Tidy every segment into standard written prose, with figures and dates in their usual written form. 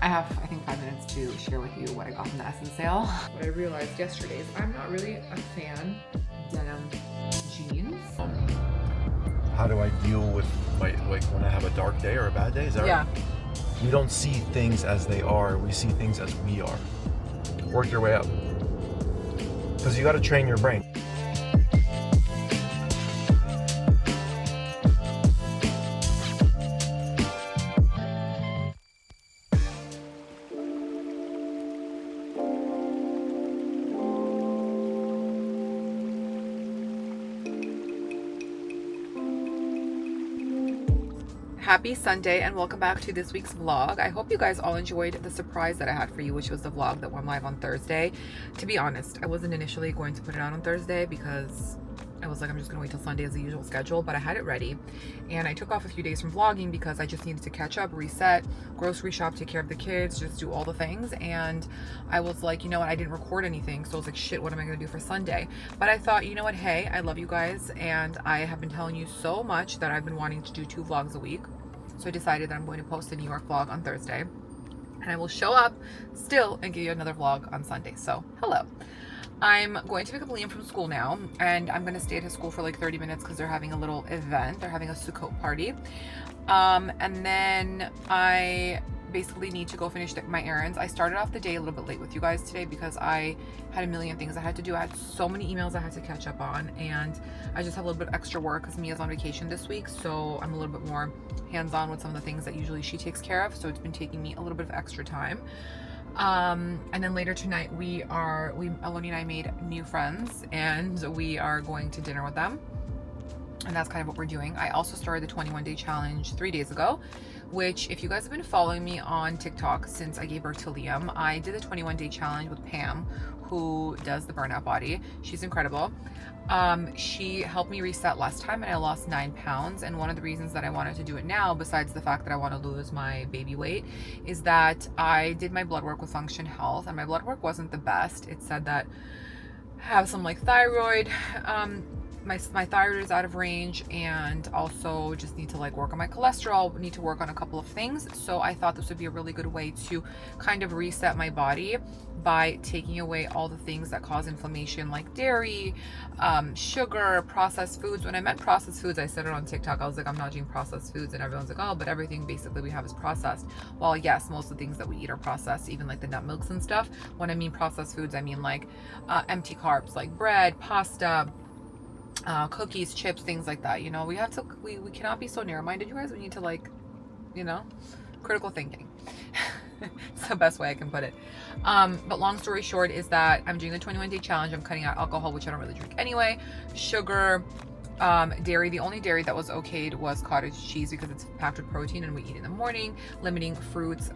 I have, I think, 5 minutes to share with you what I got from the Essence sale. What I realized yesterday is I'm not really a fan of denim jeans. How do I deal with like when I have a dark day or a bad day? Is that Yeah. right? We don't see things as they are. We see things as we are. Work your way up. Because you got to train your brain. Happy Sunday and welcome back to this week's vlog. I hope you guys all enjoyed the surprise that I had for you, which was the vlog that went live on Thursday. To be honest, I wasn't initially going to put it out on Thursday because I was like, I'm just gonna wait till Sunday as the usual schedule, but I had it ready. And I took off a few days from vlogging because I just needed to catch up, reset, grocery shop, take care of the kids, just do all the things. And I was like, you know what, I didn't record anything. So I was like, shit, what am I gonna do for Sunday? But I thought, you know what, hey, I love you guys. And I have been telling you so much that I've been wanting to do 2 vlogs a week. So I decided that I'm going to post a New York vlog on Thursday. And I will show up still and give you another vlog on Sunday. So, hello. I'm going to pick up Liam from school now, and I'm going to stay at his school for like 30 minutes because they're having a little event. They're having a Sukkot party. And then I basically need to go finish my errands. I started off the day a little bit late with you guys today because I had a million things I had to do. I had so many emails I had to catch up on, and I just have a little bit of extra work because Mia's on vacation this week, so I'm a little bit more hands-on with some of the things that usually she takes care of, so it's been taking me a little bit of extra time. And then later tonight Aloni and I made new friends, and we are going to dinner with them. And that's kind of what we're doing. I also started the 21-day challenge 3 days ago, which if you guys have been following me on TikTok since I gave birth to Liam, I did the 21-day challenge with Pam, who does the Burnout Body. She's incredible. She helped me reset last time and I lost 9 pounds. And one of the reasons that I wanted to do it now, besides the fact that I want to lose my baby weight, is that I did my blood work with Function Health and my blood work wasn't the best. It said that I have some like thyroid, my thyroid is out of range, and also just need to like work on my cholesterol, need to work on a couple of things. So I thought this would be a really good way to kind of reset my body by taking away all the things that cause inflammation, like dairy, sugar, processed foods. When I meant processed foods, I said it on TikTok. I was like, I'm not doing processed foods, and everyone's like, oh, but everything basically we have is processed. Well, yes, most of the things that we eat are processed, even like the nut milks and stuff. When I mean processed foods, I mean like empty carbs, like bread, pasta, cookies, chips, things like that. You know, we cannot be so narrow-minded, you guys. We need to, like, you know, critical thinking. It's the best way I can put it. But long story short is that I'm doing the 21-day challenge. I'm cutting out alcohol, which I don't really drink anyway, sugar, dairy. The only dairy that was okayed was cottage cheese because it's packed with protein and we eat in the morning. Limiting fruits,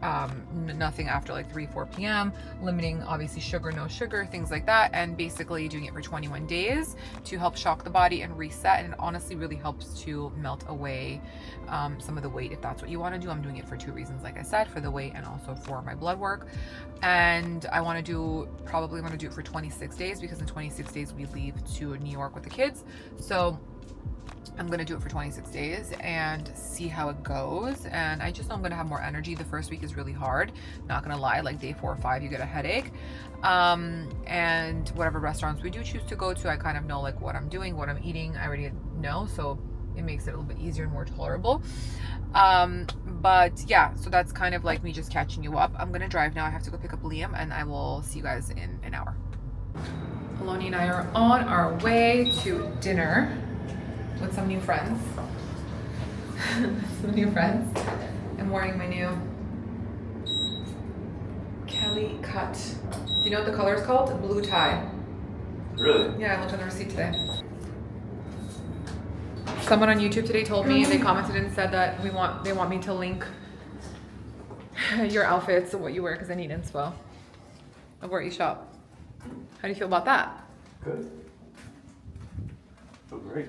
nothing after like 3-4 p.m. Limiting obviously sugar, no sugar, things like that. And basically doing it for 21 days to help shock the body and reset. And it honestly really helps to melt away some of the weight if that's what you want to do. I'm doing it for 2 reasons, like I said, for the weight and also for my blood work. And I want to probably want to do it for 26 days because in 26 days we leave to New York with the kids. So I'm going to do it for 26 days and see how it goes. And I just know I'm going to have more energy. The first week is really hard. Not going to lie, like day 4 or 5, you get a headache. And whatever restaurants we do choose to go to, I kind of know like what I'm doing, what I'm eating. I already know. So it makes it a little bit easier and more tolerable. But yeah, so that's kind of like me just catching you up. I'm going to drive now. I have to go pick up Liam and I will see you guys in an hour. Aloni and I are on our way to dinner with some new friends. I'm wearing my new Kelly cut. Do you know what the color is called? Blue tie. Really? Yeah, I looked at the receipt today. Someone on YouTube today told me, they commented and said that they want me to link your outfits and what you wear because I need inspo of where you shop. How do you feel about that? Good. Feel great.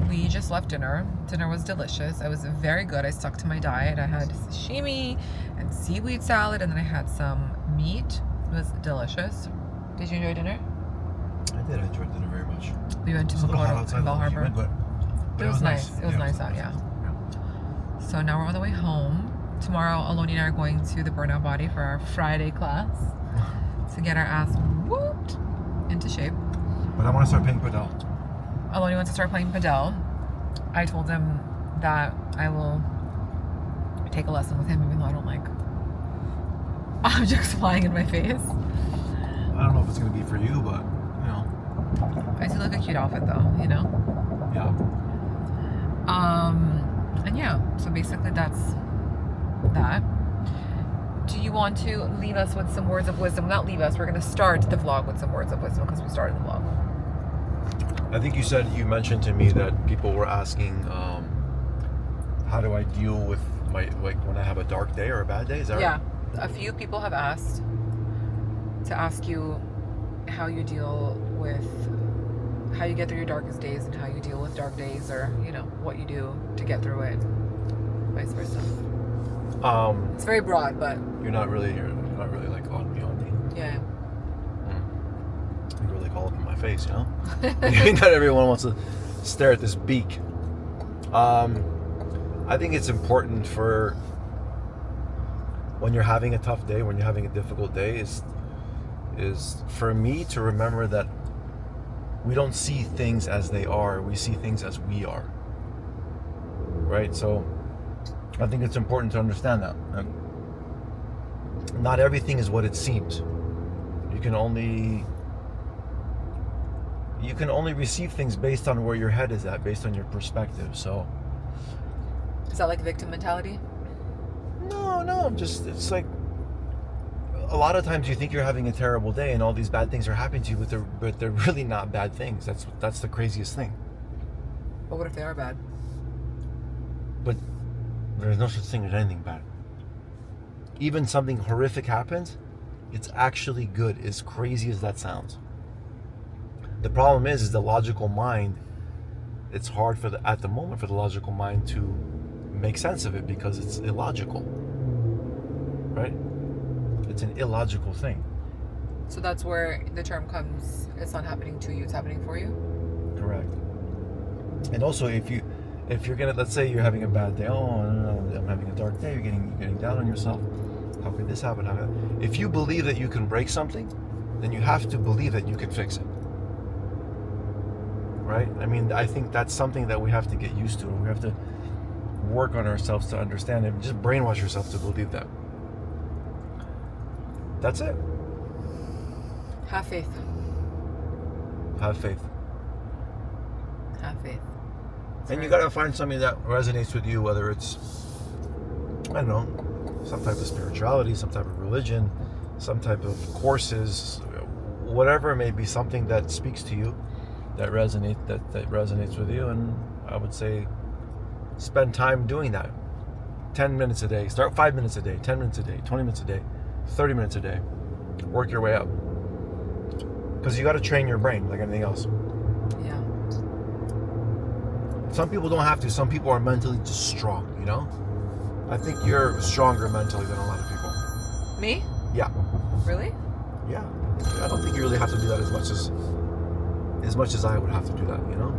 We just left dinner. Dinner was delicious. It was very good. I stuck to my diet. I had sashimi and seaweed salad, and then I had some meat It was delicious. Did you enjoy dinner? I did. I enjoyed dinner very much. We went to Makoto in Bell Harbor. But it was nice. It was nice out, yeah. So now we're on the way home. Tomorrow, Aloni and I are going to the Burnout Body for our Friday class to get our ass whooped into shape. But I want to start playing padel. Aloni wants to start playing padel. I told him that I will take a lesson with him, even though I don't like objects flying in my face. I don't know if it's going to be for you, but, you know. I do like a cute outfit, though, you know? Yeah. And yeah, so basically that's that. Do you want to leave us with some words of wisdom? Not leave us, we're going to start the vlog with some words of wisdom because we started the vlog. I think you mentioned to me that people were asking, how do I deal with when I have a dark day or a bad day? Is that right? Yeah, a few people have asked to ask you how you deal with, how you get through your darkest days and how you deal with dark days, or, you know, what you do to get through it, vice versa. It's very broad, but you're not really like on me. Yeah. You're like all up in my face, you know? Not everyone wants to stare at this beak. I think it's important for when you're having a tough day, when you're having a difficult day, is for me to remember that we don't see things as they are, we see things as we are. Right? So I think it's important to understand that. Not everything is what it seems. You can only receive things based on where your head is at, based on your perspective. So is that like victim mentality? No, just it's like a lot of times you think you're having a terrible day and all these bad things are happening to you, but they're really not bad things. That's the craziest thing. But what if they are bad? But there's no such thing as anything bad. Even something horrific happens, it's actually good, as crazy as that sounds. The problem is the logical mind, it's hard at the moment for the logical mind to make sense of it because it's illogical. Right? It's an illogical thing. So that's where the term comes, it's not happening to you, it's happening for you? Correct. And also if you're gonna, let's say you're having a bad day, I'm having a dark day, you're getting down on yourself. How could this happen? If you believe that you can break something, then you have to believe that you can fix it. Right? I mean, I think that's something that we have to get used to. We have to work on ourselves to understand it. Just brainwash yourself to believe that. That's it. Have faith. Have faith. Have faith. And you gotta find something that resonates with you, whether it's, I don't know, some type of spirituality, some type of religion, some type of courses, whatever it may be, something that speaks to you, that resonates with you. And I would say spend time doing that. 10 minutes a day. Start 5 minutes a day, 10 minutes a day, 20 minutes a day, 30 minutes a day. Work your way up. Because you got to train your brain like anything else. Yeah. Some people don't have to. Some people are mentally just strong, you know? I think you're stronger mentally than a lot of people. Me? Yeah. Really? Yeah. I don't think you really have to do that as much as I would have to do that, you know?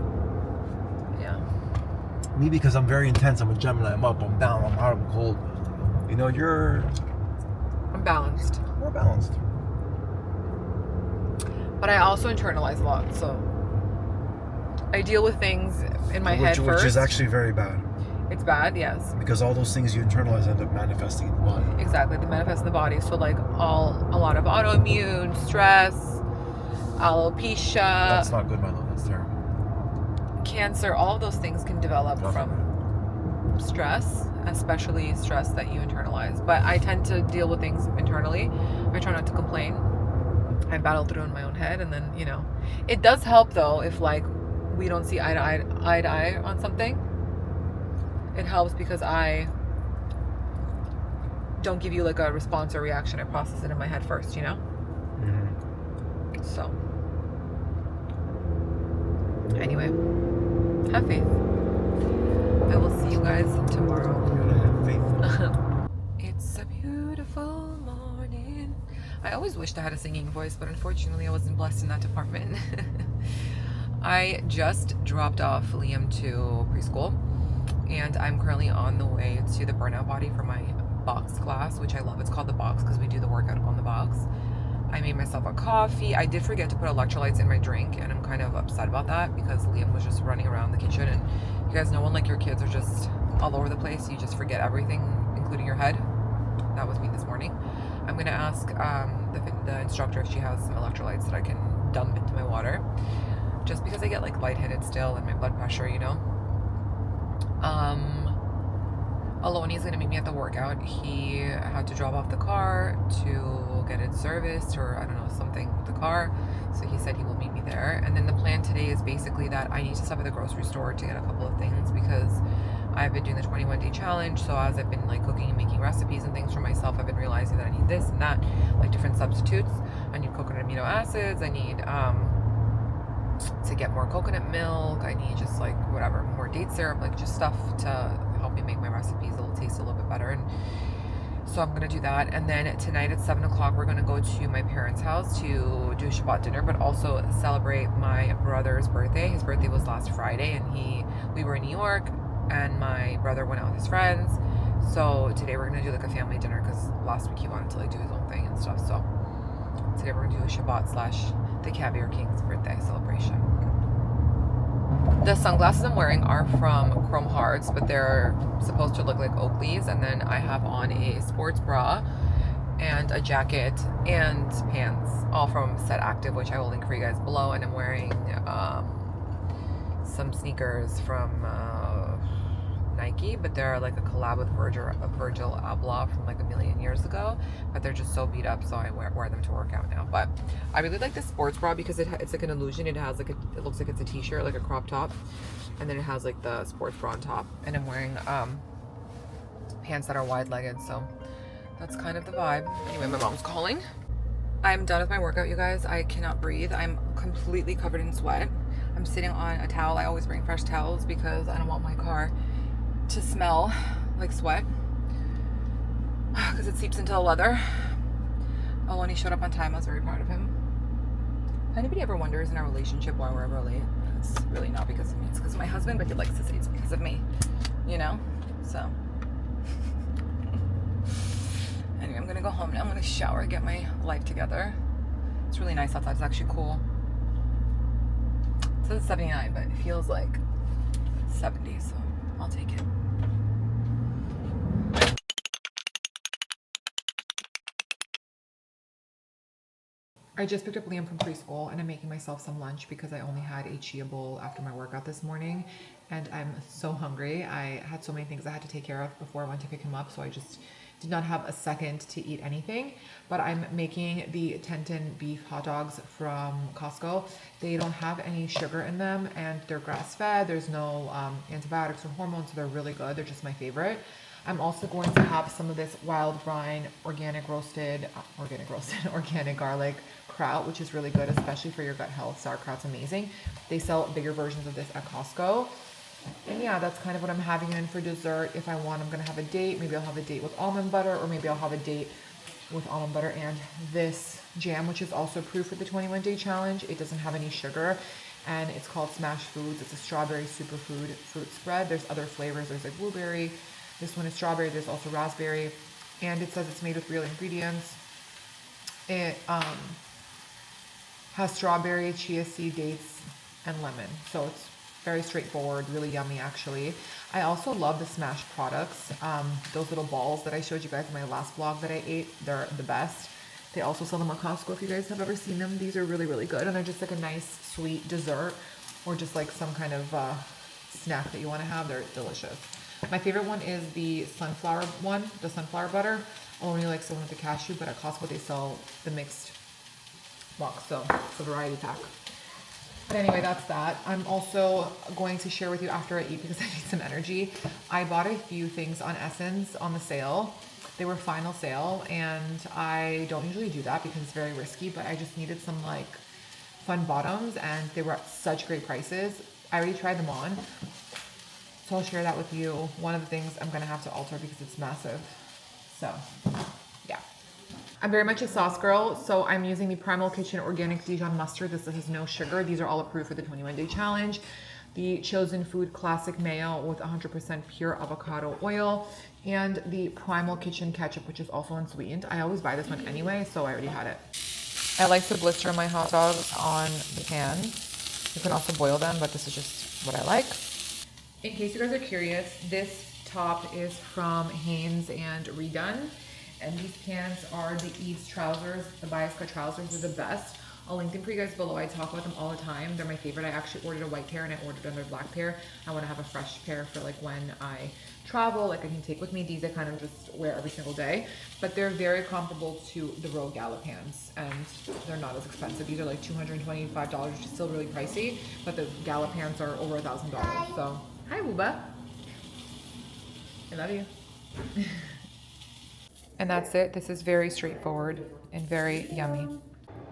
Yeah. Me, because I'm very intense. I'm a Gemini. I'm up, I'm down, I'm hot, I'm cold. You know, I'm balanced. More balanced. But I also internalize a lot, so I deal with things in my head first. Which is actually very bad. It's bad, yes. Because all those things you internalize end up manifesting in the body. Exactly, they manifest in the body. So like a lot of autoimmune, stress, alopecia. That's not good, my love. That's terrible. Cancer, all of those things can develop from stress, especially stress that you internalize. But I tend to deal with things internally. I try not to complain. I battle through in my own head, and then, you know, it does help though if like we don't see eye to eye on something. It helps because I don't give you like a response or reaction. I process it in my head first, you know? Mm-hmm. So anyway, have faith. I will see you guys tomorrow. You gotta have faith. It's a beautiful morning. I always wished I had a singing voice, but unfortunately I wasn't blessed in that department. I just dropped off Liam to preschool, and I'm currently on the way to the burnout body for my box class, which I love. It's called the box because we do the workout on the box. I made myself a coffee. I did forget to put electrolytes in my drink, and I'm kind of upset about that because Liam was just running around the kitchen, and you guys know when like your kids are just all over the place, you just forget everything, including your head. That was me this morning. I'm gonna ask the instructor if she has some electrolytes that I can dump into my water, just because I get like lightheaded still and my blood pressure, you know. Aloni is gonna meet me at the workout. He had to drop off the car to get it serviced, or I don't know, something with the car. So he said he will meet me there. And then the plan today is basically that I need to stop at the grocery store to get a couple of things because I've been doing the 21-day challenge. So as I've been like cooking and making recipes and things for myself, I've been realizing that I need this and that, like different substitutes. I need coconut amino acids. I need to get more coconut milk. I need just like whatever, more date syrup, like just stuff to help me make my recipes taste a little bit better. And so I'm gonna do that. And then tonight at 7 o'clock, we're gonna go to my parents' house to do a Shabbat dinner, but also celebrate my brother's birthday. His birthday was last Friday, and we were in New York, and my brother went out with his friends. So today we're gonna do like a family dinner because last week he wanted to like do his own thing and stuff. So today we're gonna do a Shabbat / the Caviar King's birthday celebration. The sunglasses I'm wearing are from Chrome Hearts, but they're supposed to look like Oakley's. And then I have on a sports bra and a jacket and pants, all from Set Active, which I will link for you guys below. And I'm wearing some sneakers from Nike, but they're like a collab with Virgil Abloh from like a million years ago, but they're just so beat up, so I wear them to work out now. But I really like this sports bra because it's like an illusion. It has like it looks like it's a t-shirt, like a crop top, and then it has like the sports bra on top, and I'm wearing pants that are wide-legged, so that's kind of the vibe. Anyway, my mom's calling. I'm done with my workout, you guys. I cannot breathe. I'm completely covered in sweat. I'm sitting on a towel. I always bring fresh towels because I don't want my car to smell like sweat because it seeps into the leather. Aloni showed up on time. I was very proud of him. If anybody ever wonders in our relationship why we're ever late, it's really not because of me. It's because of my husband, but he likes to say it's because of me, you know? So anyway, I'm gonna go home now. I'm gonna shower, get my life together. It's really nice outside. It's actually cool. It says 79, but it feels like 70, so I'll take it. I just picked up Liam from preschool, and I'm making myself some lunch because I only had a chia bowl after my workout this morning, and I'm so hungry. I had so many things I had to take care of before I went to pick him up, so I just did not have a second to eat anything. But I'm making the Tenton beef hot dogs from Costco. They don't have any sugar in them, and they're grass-fed. There's no antibiotics or hormones, so they're really good. They're just my favorite. I'm also going to have some of this wild rind organic organic garlic kraut, which is really good, especially for your gut health. Sauerkraut's amazing. They sell bigger versions of this at Costco. And yeah, that's kind of what I'm having in for dessert. If I want, I'm going to have a date. Maybe I'll have a date with almond butter, or maybe I'll have a date with almond butter and this jam, which is also approved for the 21-day challenge. It doesn't have any sugar, and it's called Smash Foods. It's a strawberry superfood fruit spread. There's other flavors. There's like blueberry. This one is strawberry. There's also raspberry, and it says it's made with real ingredients. It has strawberry, chia seed, dates, and lemon. So it's very straightforward, really yummy actually. I also love the Smash products. Those little balls that I showed you guys in my last vlog that I ate, they're the best. They also sell them at Costco if you guys have ever seen them. These are really, really good, and they're just like a nice sweet dessert, or just like some kind of snack that you want to have. They're delicious. My favorite one is the sunflower one, the sunflower butter. I only like the one with the cashew, but at Costco they sell the mixed box, so it's a variety pack. But anyway, that's that. I'm also going to share with you after I eat because I need some energy. I bought a few things on SSENSE on the sale. They were final sale, and I don't usually do that because it's very risky, but I just needed some like fun bottoms, and they were at such great prices. I already tried them on, so I'll share that with you. One of the things I'm gonna have to alter because it's massive. So, yeah. I'm very much a sauce girl, so I'm using the Primal Kitchen Organic Dijon Mustard. This has no sugar. These are all approved for the 21-day challenge. The Chosen Food Classic Mayo with 100% pure avocado oil, and the Primal Kitchen Ketchup, which is also unsweetened. I always buy this one anyway, so I already had it. I like to blister my hot dogs on the pan. You can also boil them, but this is just what I like. In case you guys are curious, this top is from Hanes and Redone. And these pants are the Eve's trousers. The bias cut trousers are the best. I'll link them for you guys below. I talk about them all the time. They're my favorite. I actually ordered a white pair and I ordered another black pair. I want to have a fresh pair for like when I travel, like I can take with me. These I kind of just wear every single day. But they're very comparable to the Rogue Gala pants, and they're not as expensive. These are like $225, which is still really pricey. But the Gala pants are over $1,000. So, hi Booba. I love you. And that's it. This is very straightforward and very yummy.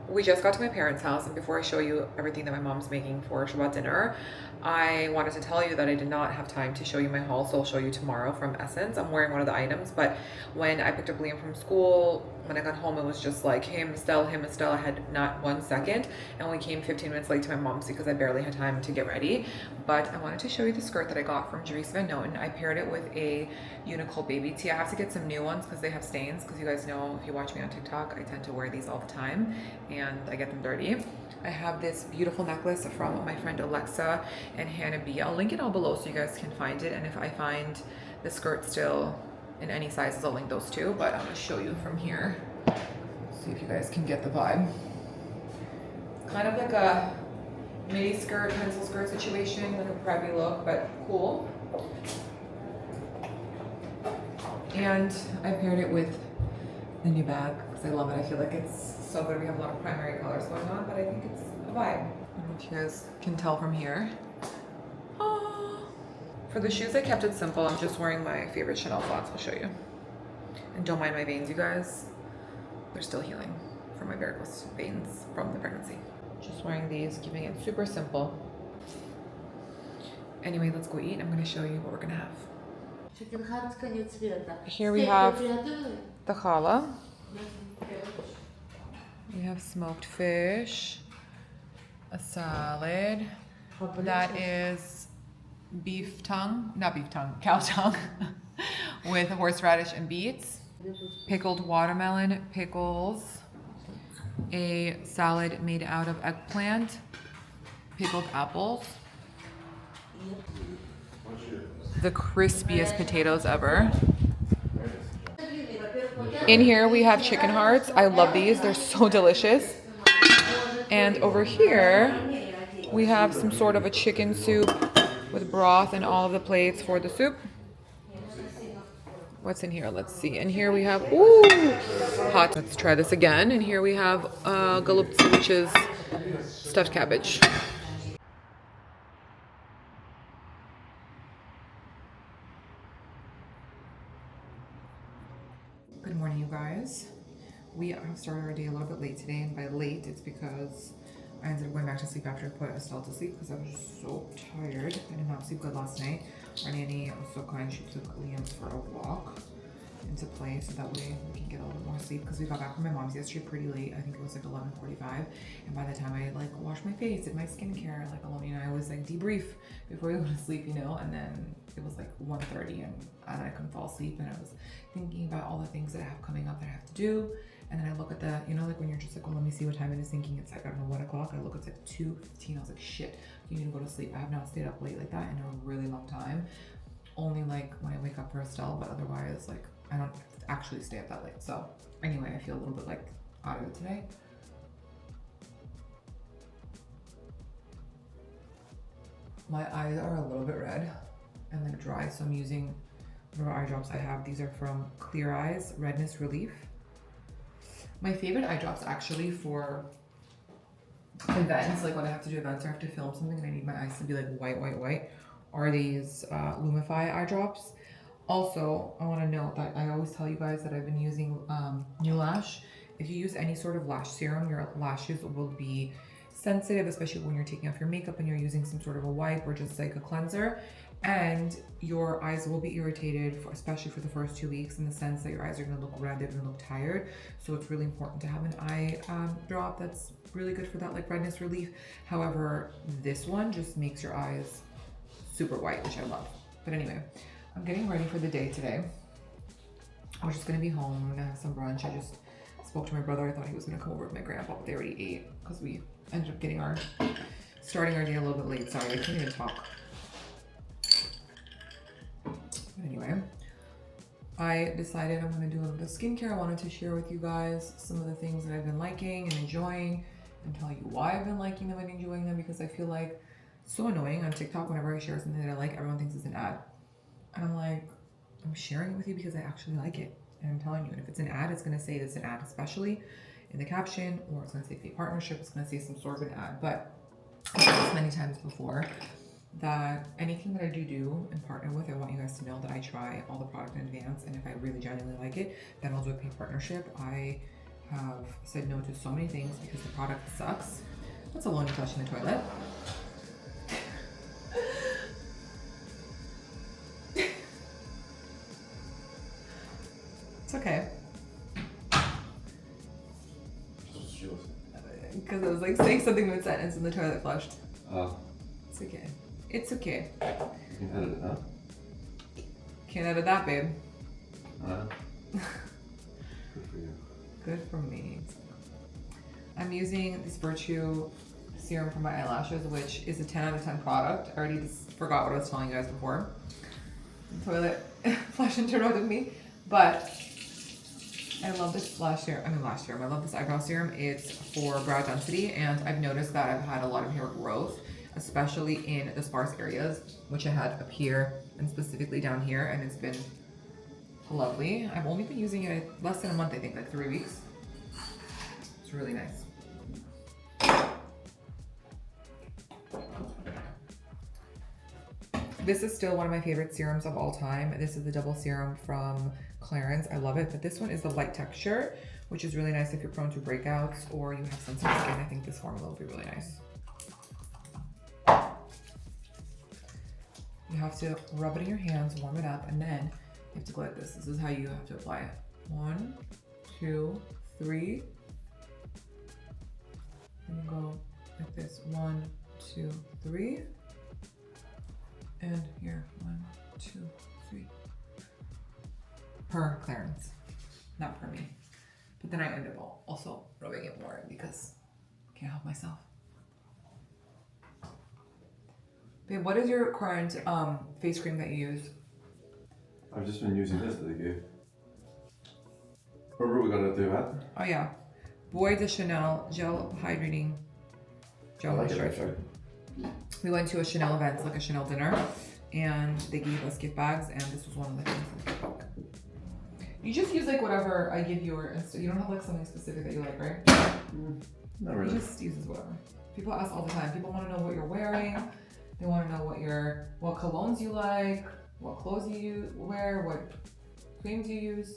We just got to my parents' house, and before I show you everything that my mom's making for Shabbat dinner, I wanted to tell you that I did not have time to show you my haul, so I'll show you tomorrow from SSENSE. I'm wearing one of the items, but when I picked up Liam from school, when I got home, it was just like him, Estelle. I had not 1 second, and we came 15 minutes late to my mom's because I barely had time to get ready. But I wanted to show you the skirt that I got from Jerese Van Noten. I paired it with a Uniqlo baby tee. I have to get some new ones because they have stains, because you guys know, if you watch me on TikTok, I tend to wear these all the time and I get them dirty. I have this beautiful necklace from my friend Alexa and Hannah B. I'll link it all below so you guys can find it, and if I find the skirt still in any sizes, I'll link those too, but I'm gonna show you from here. See if you guys can get the vibe. Kind of like a midi skirt, pencil skirt situation, like a preppy look, but cool. And I paired it with the new bag because I love it. I feel like it's so good. We have a lot of primary colors going on, but I think it's a vibe. I don't know if you guys can tell from here. For the shoes, I kept it simple. I'm just wearing my favorite Chanel flats. I'll show you. And don't mind my veins, you guys. They're still healing from my varicose veins from the pregnancy. Just wearing these, keeping it super simple. Anyway, let's go eat. I'm going to show you what we're going to have. Here we have the challah. We have smoked fish, a salad. That is cow tongue with horseradish and beets. Pickled watermelon, pickles, a salad made out of eggplant, pickled apples, the crispiest potatoes ever. In here we have chicken hearts. I love these, they're so delicious. And over here we have some sort of a chicken soup with broth and all of the plates for the soup. What's in here? Let's see. And here we have, ooh, hot. Let's try this again. And here we have galupsi, which is stuffed cabbage. Good morning, you guys. We have started our day a little bit late today, and by late, it's because I ended up going back to sleep after I put Estelle to sleep because I was so tired. I did not sleep good last night. Our nanny was so kind. She took Liam for a walk into play so that way we can get a little more sleep, because we got back from my mom's yesterday pretty late. I think it was like 11:45, and by the time I like washed my face, did my skincare, like Aloni and I always like debrief before we go to sleep, you know, and then it was like 1:30 and I couldn't fall asleep, and I was thinking about all the things that I have coming up that I have to do. And then I look at the, you know, like when you're just like, well, let me see what time it is, thinking it's like, I don't know, 1 o'clock. I look, it's like 2:15. I was like, shit, you need to go to sleep. I have not stayed up late like that in a really long time. Only like when I wake up for Estelle, but otherwise, like, I don't actually stay up that late. So anyway, I feel a little bit like out of it today. My eyes are a little bit red and they're dry, so I'm using whatever eye drops I have. These are from Clear Eyes Redness Relief. My favorite eye drops actually for events, like when I have to do events or I have to film something and I need my eyes to be like white, are these Lumify eye drops. Also, I want to note that I always tell you guys that I've been using New Lash. If you use any sort of lash serum, your lashes will be sensitive, especially when you're taking off your makeup and you're using some sort of a wipe or just like a cleanser. And your eyes will be irritated, especially for the first 2 weeks, in the sense that your eyes are going to look red, they're going to look tired. So it's really important to have an eye drop that's really good for that like redness relief. However, this one just makes your eyes super white, which I love. But anyway, I'm getting ready for the day today. I was just going to be home. I'm going to have some brunch. I just spoke to my brother. I thought he was going to come over with my grandpa, but they already ate because we ended up starting our day a little bit late. Sorry, I can't even talk. Anyway, I decided I'm going to do a little bit of skincare. I wanted to share with you guys some of the things that I've been liking and enjoying, and tell you why I've been liking them and enjoying them, because I feel like it's so annoying on TikTok. Whenever I share something that I like, everyone thinks it's an ad. And I'm like, I'm sharing it with you because I actually like it. And I'm telling you, and if it's an ad, it's going to say it's an ad, especially in the caption, or it's going to say fake partnership. It's going to say some sort of an ad. But I've said this many times before, that anything that I do and partner with, I want you guys to know that I try all the product in advance, and if I really genuinely like it, then I'll do a paid partnership. I have said no to so many things because the product sucks. That's Aloni flushing the toilet. It's okay. Because I was like saying something mid-sentence and the toilet flushed. It's okay. It's okay. You can edit it, huh? Can't edit that, babe. Good for you. Good for me. I'm using this Virtue serum for my eyelashes, which is a 10 out of 10 product. I already forgot what I was telling you guys before. The toilet flush interrupted me. But I love this lash serum. I love this eyebrow serum. It's for brow density, and I've noticed that I've had a lot of hair growth, especially in the sparse areas, which I had up here and specifically down here, and it's been lovely. I've only been using it less than a month, I think, like 3 weeks. It's really nice. This is still one of my favorite serums of all time. This is the double serum from Clarins. I love it, but this one is the light texture, which is really nice if you're prone to breakouts or you have sensitive skin. I think this formula will be really nice. You have to rub it in your hands, warm it up, and then you have to go like this. This is how you have to apply it. 1, 2, 3. And you go like this. 1, 2, 3. And here, 1, 2, 3. Per Clarins, not per me. But then I end up also rubbing it more because I can't help myself. Babe, what is your current face cream that you use? I've just been using this that they gave. Remember we got it at the event? Oh yeah, Bois de Chanel Gel Hydrating Gel Moisturizer. We went to a Chanel event, like a Chanel dinner, and they gave us gift bags, and this was one of the things in the gift bag. You just use like whatever I give you, or you don't have like something specific that you like, right? Not really. You just uses whatever. People ask all the time. People want to know what you're wearing. They want to know what colognes you like, what clothes you wear, what creams you use.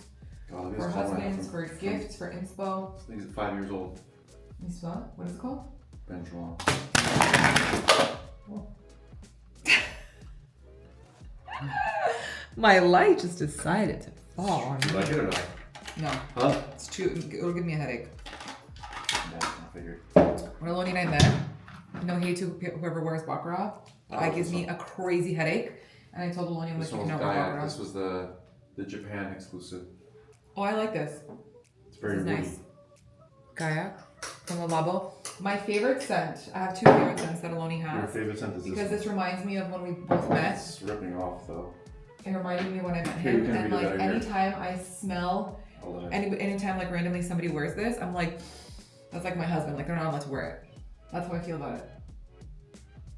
God, for husbands, for gifts, for inspo. This thing's 5 years old. Inspo? What is it called? Benjuan. My light just decided to fall on Do you me. like it or not? No. Huh? It's too, it'll give me a headache. Yeah, I figured. When Aloni and I met, no hate to whoever wears Baccarat, but it gives me a crazy headache. And I told Aloni, I'm like, This you one was cannot wear Gaiac. Baccarat. This was the Japan exclusive. Oh, I like this. It's very This is woody. nice. Gaiac from Le Labo. My favorite scent, I have 2 favorite scents that Aloni Your has. favorite scent is this Because one. this reminds me of when we both met. It's ripping off though. It reminded me when I met Here, you him. can And read it like out here. anytime I smell, anytime like randomly somebody wears this, I'm like, that's like my husband. Like they're not allowed to wear it. That's how I feel about it.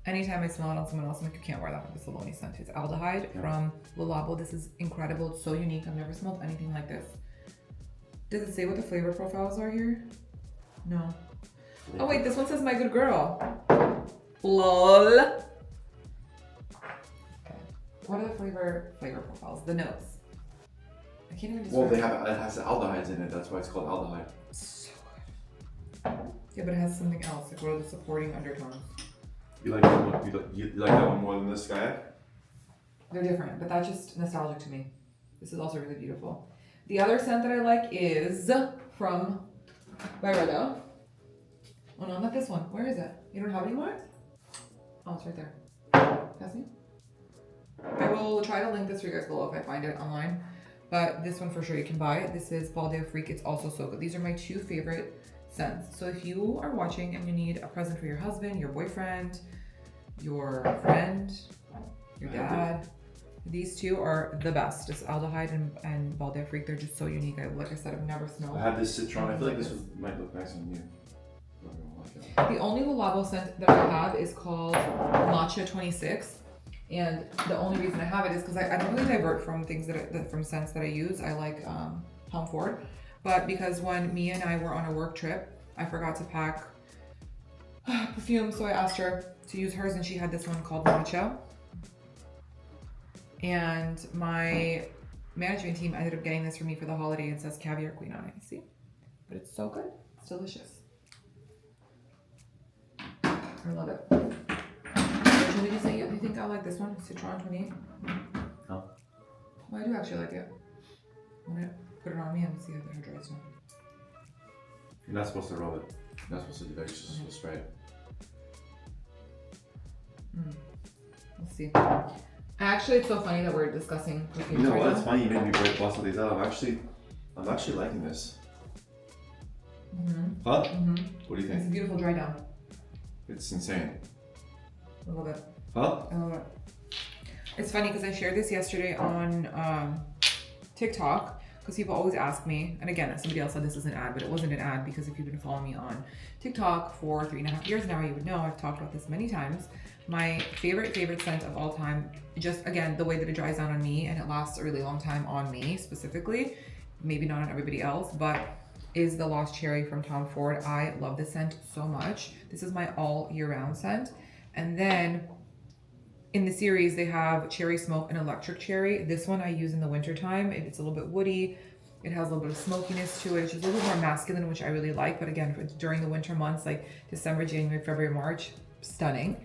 Anytime I smell it on someone else, I'm like, you can't wear that. It's Aloni scent. It's Aldehyde from Le Labo. This is incredible. It's so unique. I've never smelled anything like this. Does it say what the flavor profiles are here? No. Oh wait, this one says my good girl. Lol. Okay. What are the flavor profiles? The notes. I can't even describe. Well, it has aldehydes in it. That's why it's called aldehyde. So good. Yeah, but it has something else. Like, what are the supporting undertones? You like that one? You like that one more than this Gaiac? They're different, but that's just nostalgic to me. This is also really beautiful. The other scent that I like is from Makoto. Oh no, not this one. Where is it? You don't have it anymore? Oh, it's right there. Pass me. I will try to link this for you guys below if I find it online. But this one for sure you can buy. This is Baldehyde. It's also so good. These are my 2 favorite scents. So if you are watching and you need a present for your husband, your boyfriend, your friend, your dad, these 2 are the best. Just Aldehyde and Baldehyde. They're just so unique. Like I said, I've never smelled. I have this citron. I feel like this might look nice on you. The only Lulabo scent that I have is called Matcha 26. And the only reason I have it is because I don't really divert from things from scents that I use. I like Tom Ford. But because when Mia and I were on a work trip, I forgot to pack perfume. So I asked her to use hers and she had this one called Matcha. And my management team ended up getting this for me for the holiday. It says Caviar Queen on it, see? But it's so good, it's delicious. I love it. What did you say? You think I like this one? Citron 28? No. Well, I do actually like it. I'm gonna put it on me and see how it dries now. You're not supposed to rub it. You're not supposed to do that. You're just supposed to spray it. Let's see. Actually, it's so funny that we're discussing perfumes. You know right what? now. It's funny you made me bust all these out. I'm actually liking this. Huh? What do you It's a think? beautiful dry down. It's insane. I love it. Huh? I love it. It's funny because I shared this yesterday on TikTok because people always ask me, and again, somebody else said this is an ad, but it wasn't an ad because if you've been following me on TikTok for 3.5 years now, you would know I've talked about this many times. My favorite scent of all time, just again, the way that it dries down on me and it lasts a really long time on me specifically, maybe not on everybody else, but is the Lost Cherry from Tom Ford. I love this scent so much. This is my all year round scent. And then in the series, they have Cherry Smoke and Electric Cherry. This one I use in the winter time. It's a little bit woody. It has a little bit of smokiness to it. It's just a little bit more masculine, which I really like. But again, during the winter months, like December, January, February, March, stunning.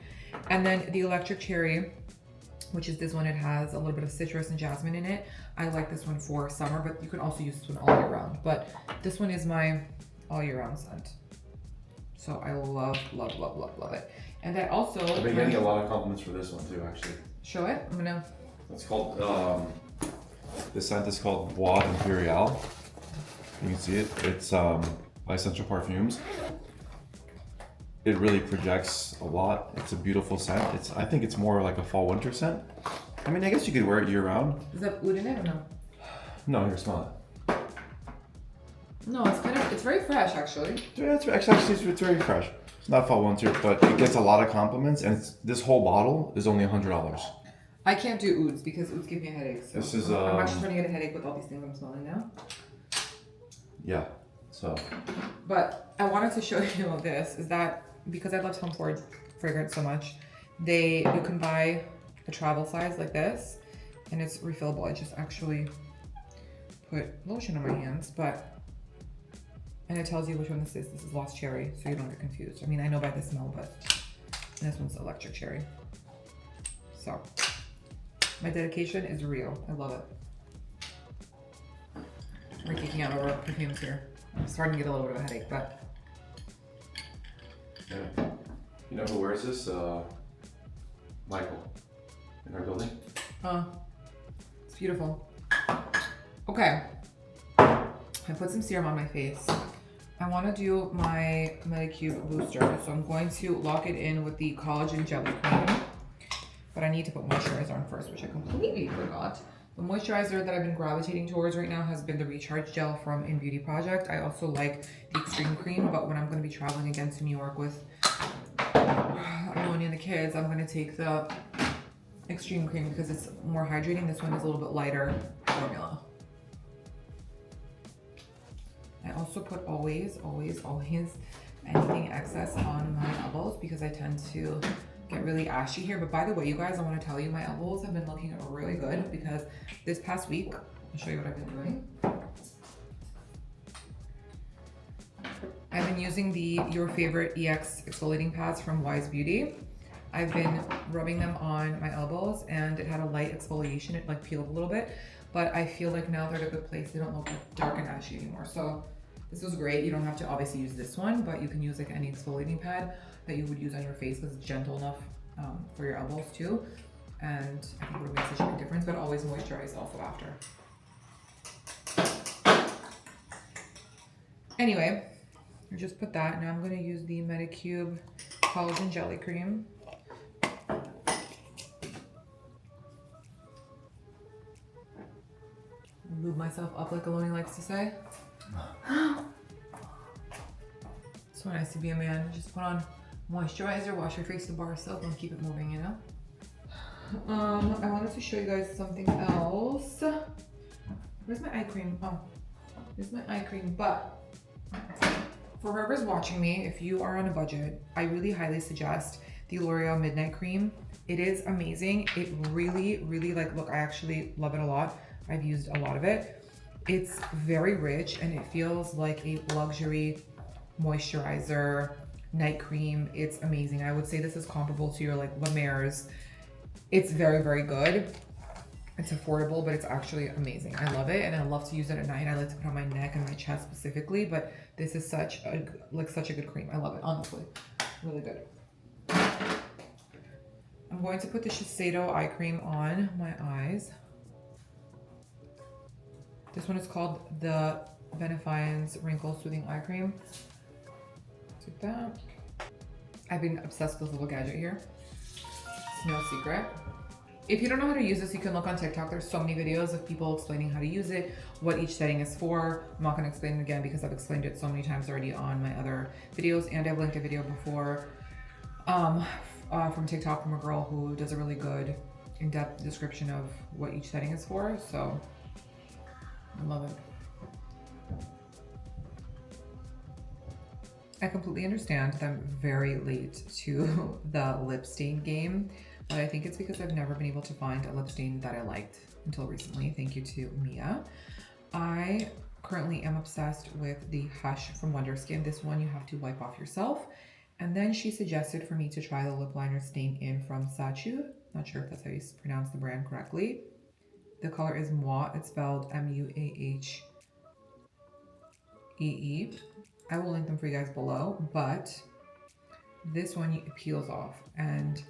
And then the Electric Cherry, which is this one, it has a little bit of citrus and jasmine in it. I like this one for summer, but you can also use this one all year round. But this one is my all year round scent. So I love, love, love, love, love it. And I also... I've been getting a lot of compliments for this one too, actually. Show it. I'm gonna... It's called, the scent is called Bois Imperial. You can see it. It's by Essential Parfums. It really projects a lot. It's a beautiful scent. I think it's more like a fall winter scent. I mean, I guess you could wear it year round. Is that oud in it or no? No, here, smell it. No, it's very fresh actually. Yeah, it's very fresh. It's not fall winter, but it gets a lot of compliments, and this whole bottle is only $100. I can't do ouds because ouds give me a headache. So This is I'm actually starting to get a headache with all these things I'm smelling now. Yeah, so. But I wanted to show you this, is that because I love Tom Ford fragrance so much, you can buy a travel size like this, and it's refillable. I just actually put lotion on my hands, and it tells you which one this is. This is Lost Cherry, so you don't get confused. I mean, I know by the smell, but this one's Electric Cherry. So, my dedication is real. I love it. We're kicking out our perfumes here. I'm starting to get a little bit of a headache, but... Yeah. You know who wears this? Michael, in our building. It's beautiful. Okay. I put some serum on my face. I want to do my Medicube booster, so I'm going to lock it in with the collagen jelly cream. But I need to put moisturizer on first, which I completely forgot. The moisturizer that I've been gravitating towards right now has been the Recharge Gel from In Beauty Project. I also like the Extreme Cream, but when I'm going to be traveling again to New York with Aloni and the kids, I'm going to take the Extreme Cream because it's more hydrating. This one is a little bit lighter formula. I also put always anything excess on my elbows because I tend to get really ashy here. But by the way, you guys, I want to tell you my elbows have been looking really good because this past week, I'll show you what I've been doing. I've been I'm using the Your Favorite EX exfoliating pads from Wise Beauty. I've been rubbing them on my elbows and it had a light exfoliation. It like peeled a little bit, but I feel like now they're at a good place. They don't look like dark and ashy anymore. So this was great. You don't have to obviously use this one, but you can use like any exfoliating pad that you would use on your face because it's gentle enough for your elbows too. And I think it would make such a big difference, but always moisturize also after. Anyway, I just put that. Now I'm going to use the Medicube Collagen Jelly Cream. Lube myself up like Aloni likes to say. So nice to be a man. Just put on moisturizer, wash your face with bar soap, and keep it moving, you know? I wanted to show you guys something else. Where's my eye cream? Oh, here's my eye cream. But for whoever's watching me, if you are on a budget, I really highly suggest the L'Oreal Midnight Cream. It is amazing. It really, really like, look, I actually love it a lot. I've used a lot of it. It's very rich and it feels like a luxury moisturizer, night cream. It's amazing. I would say this is comparable to your like La Mer's. It's very, very good. It's affordable, but it's actually amazing. I love it and I love to use it at night. I like to put it on my neck and my chest specifically, but this is such a good cream. I love it, honestly. Really good. I'm going to put the Shiseido eye cream on my eyes. This one is called the Benefiance Wrinkle Soothing Eye Cream. Take that. I've been obsessed with this little gadget here. It's no secret. If you don't know how to use this, you can look on TikTok. There's so many videos of people explaining how to use it, what each setting is for. I'm not gonna explain it again because I've explained it so many times already on my other videos, and I've linked a video before from TikTok from a girl who does a really good in-depth description of what each setting is for, so I love it. I completely understand that I'm very late to the lip stain game, but I think it's because I've never been able to find a lip stain that I liked until recently. Thank you to Mia. I currently am obsessed with the Hush from Wonder Skin. This one you have to wipe off yourself. And then she suggested for me to try the lip liner Stain In from Sachu. Not sure if that's how you pronounce the brand correctly. The color is Mois. It's spelled M-U-A-H-E-E. I will link them for you guys below, but this one peels off and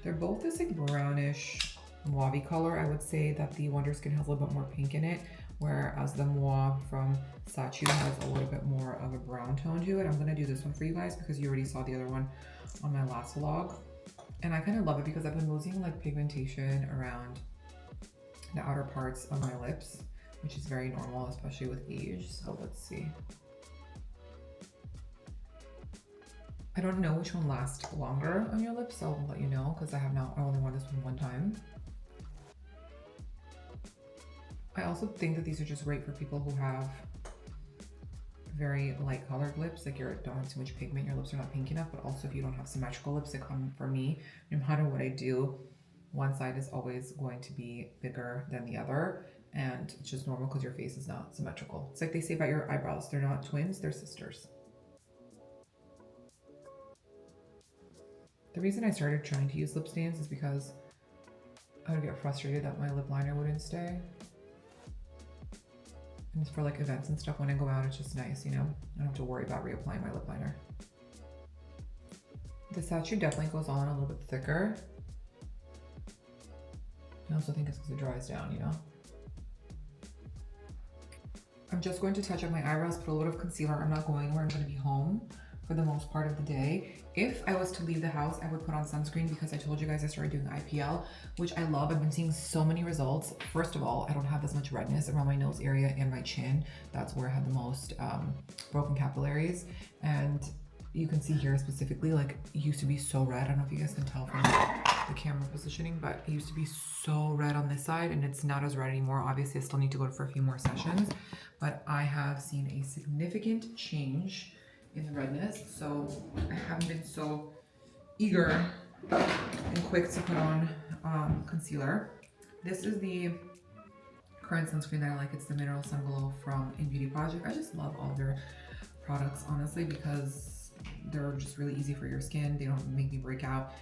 they're both this like brownish mauve color. I would say that the Wonder Skin has a little bit more pink in it, whereas the Mois from Sachu has a little bit more of a brown tone to it. I'm gonna do this one for you guys because you already saw the other one on my last vlog. And I kind of love it because I've been losing like pigmentation around the outer parts of my lips, which is very normal, especially with age. So let's see. I don't know which one lasts longer on your lips, so I'll let you know because I only worn this one time. I also think that these are just great for people who have very light colored lips, like you don't have too much pigment, your lips are not pink enough, but also if you don't have symmetrical lips, that come for me, no matter what I do, one side is always going to be bigger than the other, and it's just normal because your face is not symmetrical. It's like they say about your eyebrows, they're not twins, they're sisters. The reason I started trying to use lip stains is because I would get frustrated that my lip liner wouldn't stay. And for like events and stuff, when I go out, it's just nice, you know? I don't have to worry about reapplying my lip liner. The Sachu definitely goes on a little bit thicker. I also think it's because it dries down, you know? I'm just going to touch up my eyebrows, put a little bit of concealer. I'm not going anywhere, I'm gonna be home for the most part of the day. If I was to leave the house, I would put on sunscreen because I told you guys I started doing IPL, which I love. I've been seeing so many results. First of all, I don't have as much redness around my nose area and my chin. That's where I have the most broken capillaries. And you can see here specifically, like it used to be so red. I don't know if you guys can tell from the camera positioning, but it used to be so red on this side and it's not as red anymore. Obviously, I still need to go for a few more sessions, but I have seen a significant change in the redness, so I haven't been so eager and quick to put on concealer. This is the current sunscreen that I like. It's the Mineral Sun Glow from In Beauty Project. I just love all their products, honestly, because they're just really easy for your skin. They don't make me break out.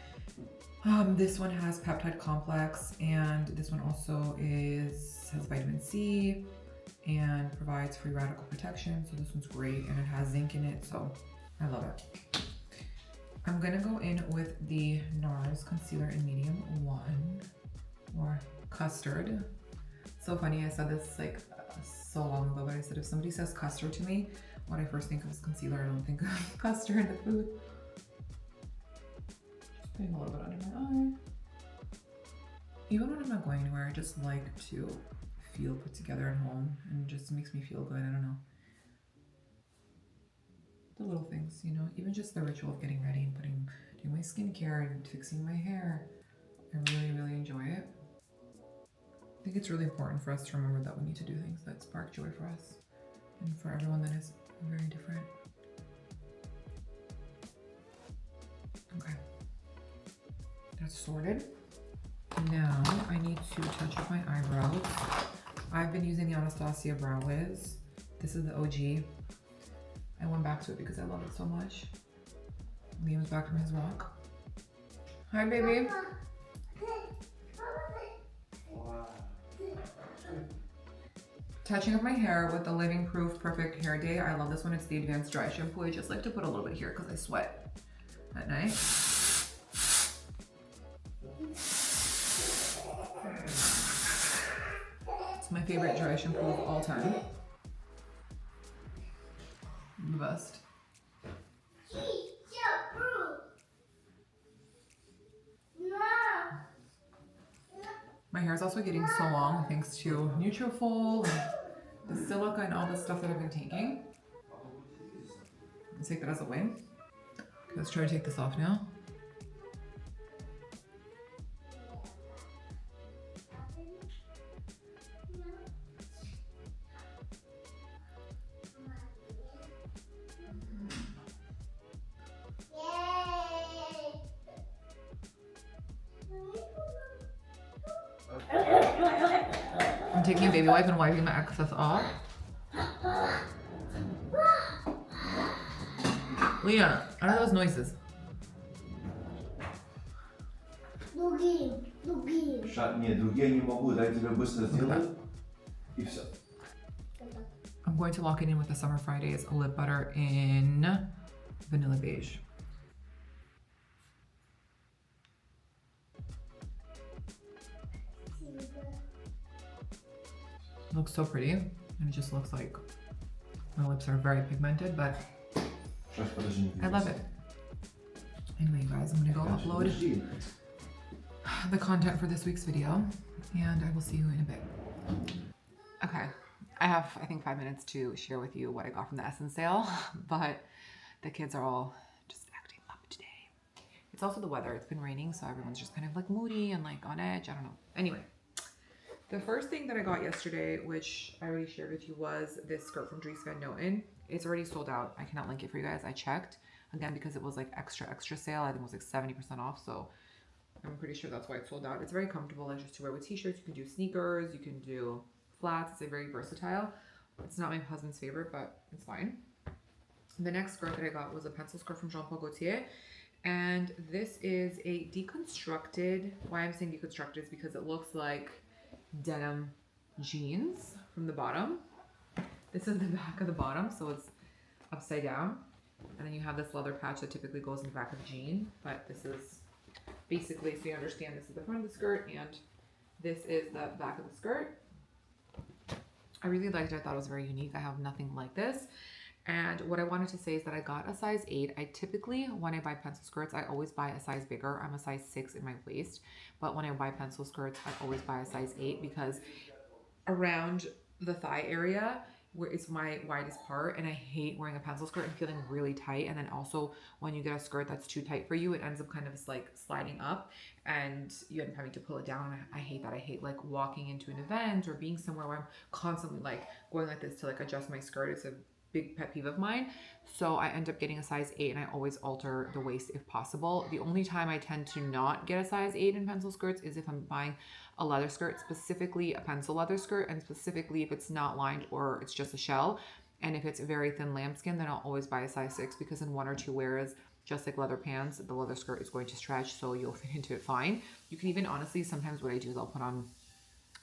This one has peptide complex, and this one also has vitamin C and provides free radical protection. So this one's great, and it has zinc in it, so I love it. I'm gonna go in with the NARS concealer in medium 1, or custard. So funny, I said this like so long ago, but I said if somebody says custard to me, what I first think of is concealer. I don't think of custard in the food. Just putting a little bit under my eye. Even when I'm not going anywhere, I just like to feel put together at home, and it just makes me feel good. I don't know. The little things, you know, even just the ritual of getting ready and doing my skincare and fixing my hair. I really, really enjoy it. I think it's really important for us to remember that we need to do things that spark joy for us, and for everyone that is very different. Okay, that's sorted. Now I need to touch up my eyebrows. I've been using the Anastasia Brow Wiz. This is the OG. I went back to it because I love it so much. Liam's back from his walk. Hi, baby. Touching up my hair with the Living Proof Perfect Hair Day. I love this one. It's the Advanced Dry Shampoo. I just like to put a little bit here because I sweat at night. It's my favorite dry shampoo of all time. The best. My hair is also getting so long thanks to Nutrafol and the silica and all the stuff that I've been taking. Let's take that as a win. Okay, let's try to take this off now. I'm taking a baby wipe and wiping my excess off. Leah, what are those noises? I'm going to lock it in with the Summer Fridays lip butter in vanilla beige. It looks so pretty, and it just looks like my lips are very pigmented, but I love it. Anyway, guys, I'm gonna go upload the content for this week's video, and I will see you in a bit. Okay, I have, I think, 5 minutes to share with you what I got from the Essence sale, but the kids are all just acting up today. It's also the weather. It's been raining, so everyone's just kind of like moody and like on edge. I don't know. Anyway. The first thing that I got yesterday, which I already shared with you, was this skirt from Dries Van Noten. It's already sold out. I cannot link it for you guys. I checked, again, because it was like extra sale. I think it was like 70% off, so I'm pretty sure that's why it sold out. It's very comfortable and just to wear with t-shirts. You can do sneakers, you can do flats. It's a very versatile. It's not my husband's favorite, but it's fine. The next skirt that I got was a pencil skirt from Jean Paul Gaultier. And this is a deconstructed, why I'm saying deconstructed is because it looks like denim jeans from the bottom. This is the back of the bottom, so it's upside down, and then you have this leather patch that typically goes in the back of the jean, but this is basically, so you understand, this is the front of the skirt and this is the back of the skirt. I really liked it. I thought it was very unique. I have nothing like this. And what I wanted to say is that I got a size 8. I typically, when I buy pencil skirts, I always buy a size bigger. I'm a size 6 in my waist. But when I buy pencil skirts, I always buy a size 8 because around the thigh area, where it's my widest part, and I hate wearing a pencil skirt and feeling really tight. And then also when you get a skirt that's too tight for you, it ends up kind of like sliding up and you end up having to pull it down. And I hate that. I hate like walking into an event or being somewhere where I'm constantly like going like this to like adjust my skirt. It's a big pet peeve of mine. So I end up getting a size 8 and I always alter the waist if possible. The only time I tend to not get a size 8 in pencil skirts is if I'm buying a leather skirt, specifically a pencil leather skirt, and specifically if it's not lined or it's just a shell. And if it's very thin lambskin, then I'll always buy a size 6 because in 1 or 2 wears, just like leather pants, the leather skirt is going to stretch, so you'll fit into it fine. You can even, honestly, sometimes what I do is I'll put on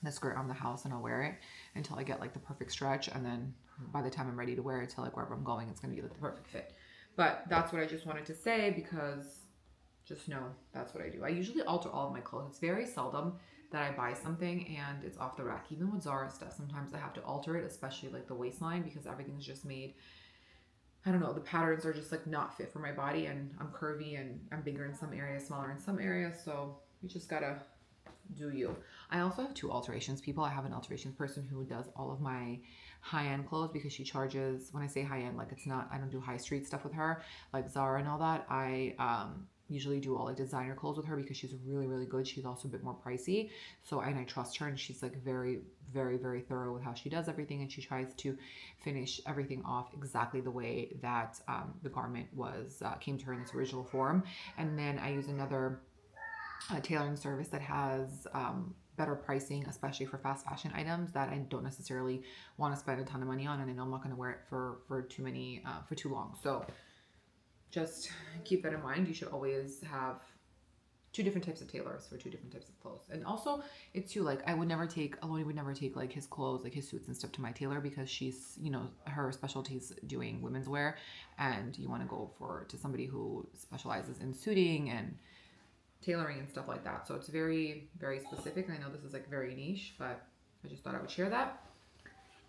the skirt on the house and I'll wear it until I get like the perfect stretch, and then by the time I'm ready to wear it to like wherever I'm going, it's gonna be like the perfect fit. But that's what I just wanted to say, because just know that's what I do. I usually alter all of my clothes. It's very seldom that I buy something and it's off the rack. Even with Zara stuff, sometimes I have to alter it, especially like the waistline, because everything's just made, I don't know, the patterns are just like not fit for my body, and I'm curvy and I'm bigger in some areas, smaller in some areas, so you just gotta do you. I also have 2 alterations people. I have an alterations person who does all of my high-end clothes, because she charges, when I say high-end, like it's not, I don't do high street stuff with her like Zara and all that. I usually do all like designer clothes with her because she's really, really good. She's also a bit more pricey, so and I trust her, and she's like very, very, very thorough with how she does everything, and she tries to finish everything off exactly the way that the garment was came to her in its original form. And then I use another tailoring service that has better pricing, especially for fast fashion items that I don't necessarily want to spend a ton of money on, and I know I'm not going to wear it for too long. So just keep that in mind. You should always have 2 different types of tailors for 2 different types of clothes. And also, it's too, like, Aloni would never take like his clothes, like his suits and stuff, to my tailor, because she's, you know, her specialty is doing women's wear, and you want to go to somebody who specializes in suiting and tailoring and stuff like that. So it's very, very specific. And I know this is like very niche, but I just thought I would share that.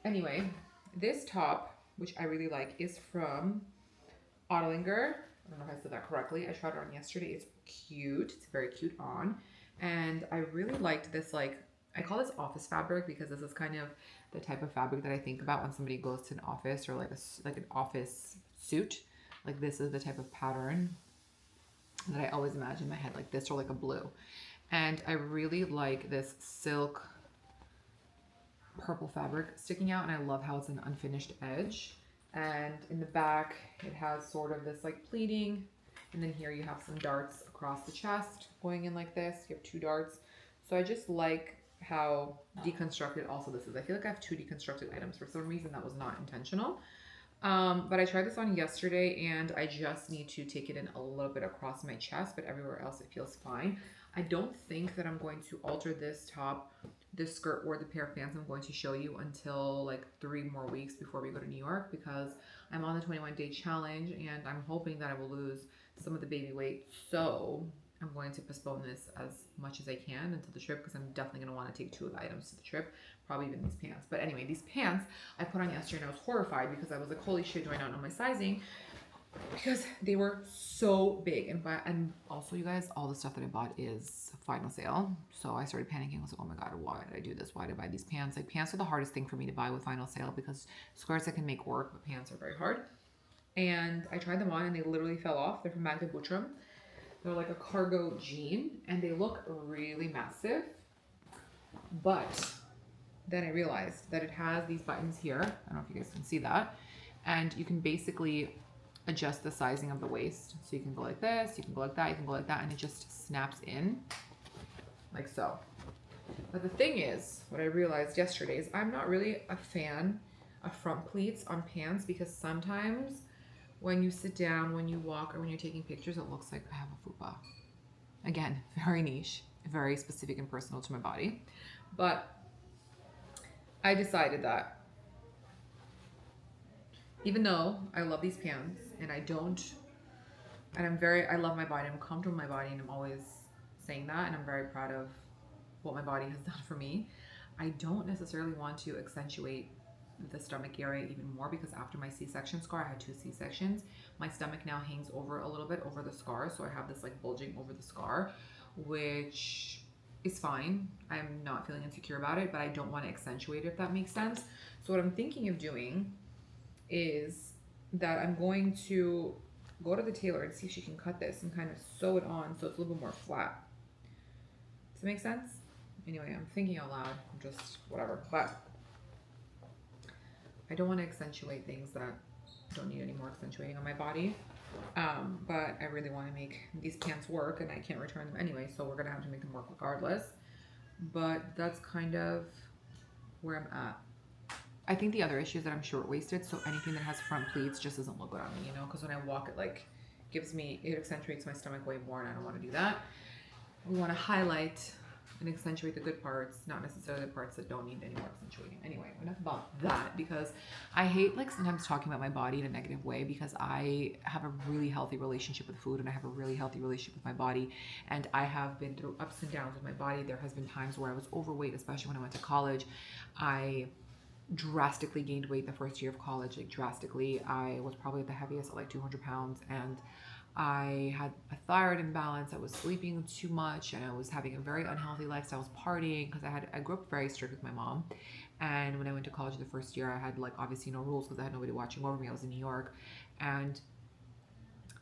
Anyway, this top, which I really like, is from Ottlinger. I don't know if I said that correctly. I tried it on yesterday. It's cute. It's very cute on. And I really liked this, like, I call this office fabric because this is kind of the type of fabric that I think about when somebody goes to an office, or like an office suit. Like, this is the type of pattern that I always imagine in my head, like this or like a blue. And I really like this silk purple fabric sticking out, and I love how it's an unfinished edge. And in the back, it has sort of this like pleating, and then here you have some darts across the chest going in like this. You have 2 darts. So I just like how deconstructed also this is. I feel like I have 2 deconstructed items. For some reason, that was not intentional. But I tried this on yesterday, and I just need to take it in a little bit across my chest, but everywhere else it feels fine. I don't think that I'm going to alter this top, this skirt, or the pair of pants I'm going to show you until like 3 more weeks before we go to New York, because I'm on the 21-day challenge and I'm hoping that I will lose some of the baby weight. So I'm going to postpone this as much as I can until the trip, because I'm definitely going to want to take 2 of the items to the trip, probably even these pants. But anyway, these pants I put on yesterday, and I was horrified because I was like, holy shit, do I not know my sizing? Because they were so big. And also, you guys, all the stuff that I bought is final sale. So I started panicking. I was like, oh my God, why did I do this? Why did I buy these pants? Like, pants are the hardest thing for me to buy with final sale, because skirts I can make work, but pants are very hard. And I tried them on and they literally fell off. They're from Magda Buttram. They're like a cargo jean, and they look really massive. But then I realized that it has these buttons here. I don't know if you guys can see that. And you can basically adjust the sizing of the waist. So you can go like this, you can go like that, you can go like that, and it just snaps in like so. But the thing is, what I realized yesterday is I'm not really a fan of front pleats on pants, because sometimes when you sit down, when you walk, or when you're taking pictures, it looks like I have a fupa. Again, very niche, very specific and personal to my body. But I decided that even though I love these pants, and I love my body, I'm comfortable in my body, and I'm always saying that, and I'm very proud of what my body has done for me, I don't necessarily want to accentuate the stomach area even more, because after my C-section scar, I had 2 C-sections, my stomach now hangs over a little bit over the scar, so I have this like bulging over the scar, which is fine. I'm not feeling insecure about it, but I don't want to accentuate it, if that makes sense. So what I'm thinking of doing is that I'm going to go to the tailor and see if she can cut this and kind of sew it on so it's a little bit more flat. Does that make sense? Anyway, I'm thinking out loud, I'm just whatever, but I don't want to accentuate things that don't need any more accentuating on my body. But I really want to make these pants work, and I can't return them anyway, so we're gonna have to make them work regardless. But that's kind of where I'm at. I think the other issue is that I'm short-waisted, so anything that has front pleats just doesn't look good on me, you know, because when I walk, it like it accentuates my stomach way more, and I don't want to do that. We want to highlight and accentuate the good parts, not necessarily the parts that don't need any more accentuating. Anyway, enough about that, because I hate like sometimes talking about my body in a negative way, because I have a really healthy relationship with food and I have a really healthy relationship with my body, and I have been through ups and downs with my body. There has been times where I was overweight, especially when I went to college. I drastically gained weight the first year of college, like drastically. I was probably the heaviest at like 200 pounds, and I had a thyroid imbalance. I was sleeping too much, and I was having a very unhealthy lifestyle. I was partying because I grew up very strict with my mom. And when I went to college the first year, I had like obviously no rules because I had nobody watching over me. I was in New York, and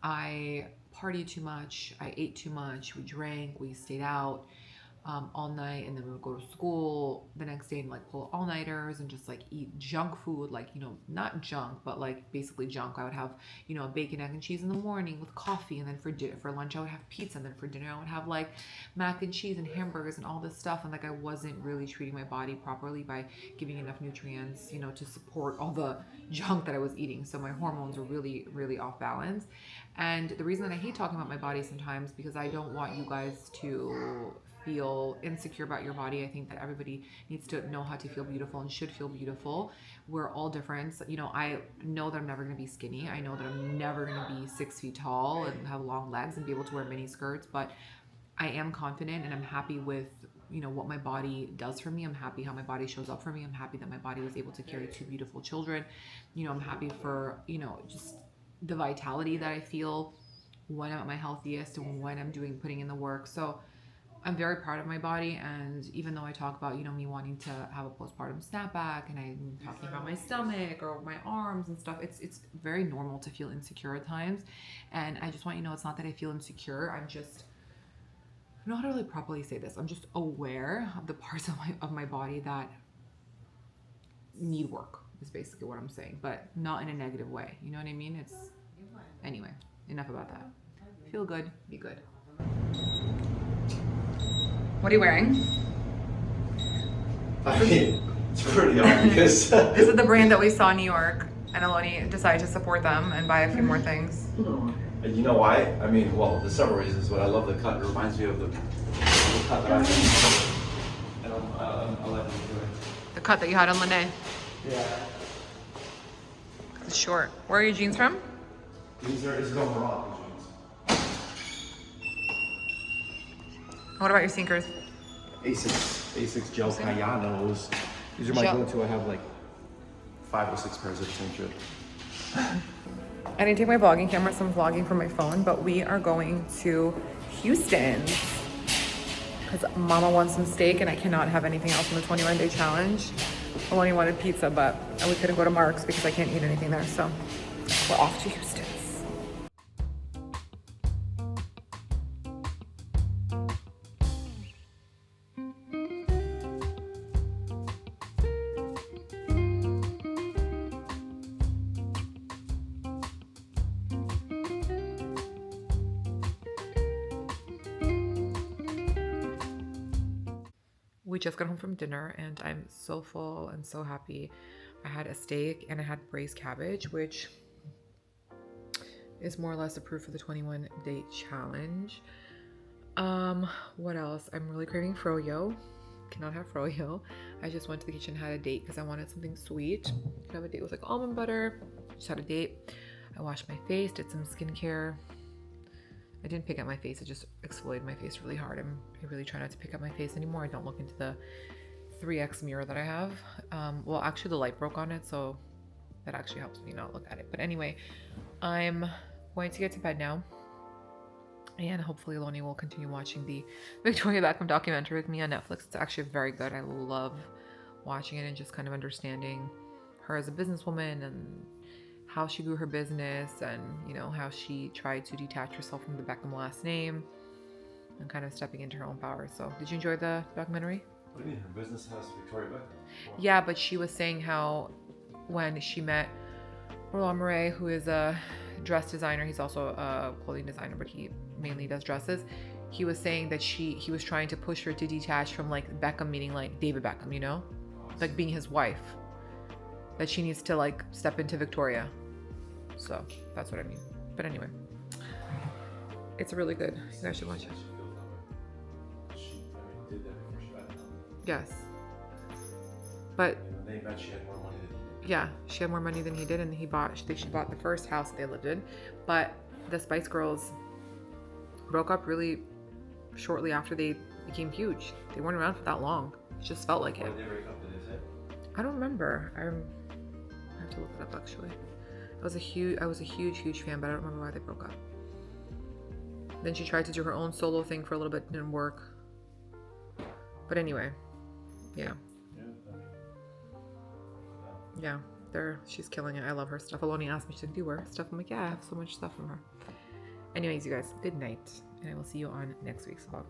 I partied too much. I ate too much. We drank. We stayed out all night, and then we would go to school the next day and like pull all-nighters and just like eat junk food, like, you know, not junk, but like basically junk. I would have, you know, bacon, egg, and cheese in the morning with coffee, and then for lunch I would have pizza, and then for dinner I would have like mac and cheese and hamburgers and all this stuff. And like I wasn't really treating my body properly by giving enough nutrients, you know, to support all the junk that I was eating. So my hormones were really, really off balance. And the reason that I hate talking about my body sometimes, because I don't want you guys to feel insecure about your body. I think that everybody needs to know how to feel beautiful and should feel beautiful. We're all different. So, you know, I know that I'm never going to be skinny. I know that I'm never going to be 6 feet tall and have long legs and be able to wear mini skirts, but I am confident and I'm happy with, you know, what my body does for me. I'm happy how my body shows up for me. I'm happy that my body was able to carry 2 beautiful children. You know, I'm happy for, you know, just the vitality that I feel when I'm at my healthiest and when I'm putting in the work. So I'm very proud of my body. And even though I talk about, you know, me wanting to have a postpartum snapback, and I'm talking about my stomach or my arms and stuff, it's very normal to feel insecure at times. And I just want you to know, it's not that I feel insecure. I don't know how to really properly say this. I'm just aware of the parts of my body that need work, is basically what I'm saying, but not in a negative way. You know what I mean? Anyway, enough about that. Feel good, be good. What are you wearing? I mean, it's pretty obvious. This is the brand that we saw in New York, and Aloni decided to support them and buy a few more things. And you know why? I mean, well, there's several reasons, but I love the cut. It reminds me of the cut that I had. And I'll let you do it. The cut that you had on Lene. Yeah. It's short. Where are your jeans from? These are Moroccan jeans. What about your sneakers? Asics Gel Cayanos. These are my go-to. I have like 5 or 6 pairs of the same shit. I didn't take my vlogging camera, so I'm vlogging from my phone, but we are going to Houston because Mama wants some steak and I cannot have anything else in the 21-day challenge. Aloni wanted pizza, but we couldn't go to Mark's because I can't eat anything there, so we're off to Houston. We just got home from dinner and I'm so full and so happy. I had a steak and I had braised cabbage, which is more or less approved for the 21-day challenge. What else? I'm really craving froyo. Cannot have froyo. I just went to the kitchen, had a date because I wanted something sweet. Could have a date with like almond butter. Just had a date. I washed my face, did some skincare. I didn't pick up my face. I just exfoliated my face really hard. I really try not to pick up my face anymore. I don't look into the 3X mirror that I have. Well, actually the light broke on it, so that actually helps me not look at it. But anyway, I'm going to get to bed now. And hopefully Aloni will continue watching the Victoria Beckham documentary with me on Netflix. It's actually very good. I love watching it and just kind of understanding her as a businesswoman and how she grew her business, and you know how she tried to detach herself from the Beckham last name and kind of stepping into her own power. So did you enjoy the documentary? What do you mean, her business has Victoria Beckham? Wow. Yeah, but she was saying how when she met Roland Mouret, who is a dress designer, he's also a clothing designer, but he mainly does dresses. He was saying that he was trying to push her to detach from like Beckham, meaning like David Beckham, you know, like being his wife. that she needs to like step into Victoria. So that's what I mean. But anyway, it's really good. You guys should watch it. Yes. But they bet she had more money than he did. yeah, she had more money than he did, and she bought the first house they lived in. But the Spice Girls broke up really shortly after they became huge. They weren't around for that long. It just felt like it. Why did they break up, did they say? I don't remember. I have to look it up actually. I was a huge fan, but I don't remember why they broke up. Then she tried to do her own solo thing for a little bit, didn't work. But anyway, yeah. Yeah, she's killing it. I love her stuff. Aloni asked me to do her stuff. I'm like, yeah, I have so much stuff from her. Anyways, you guys, good night, and I will see you on next week's vlog.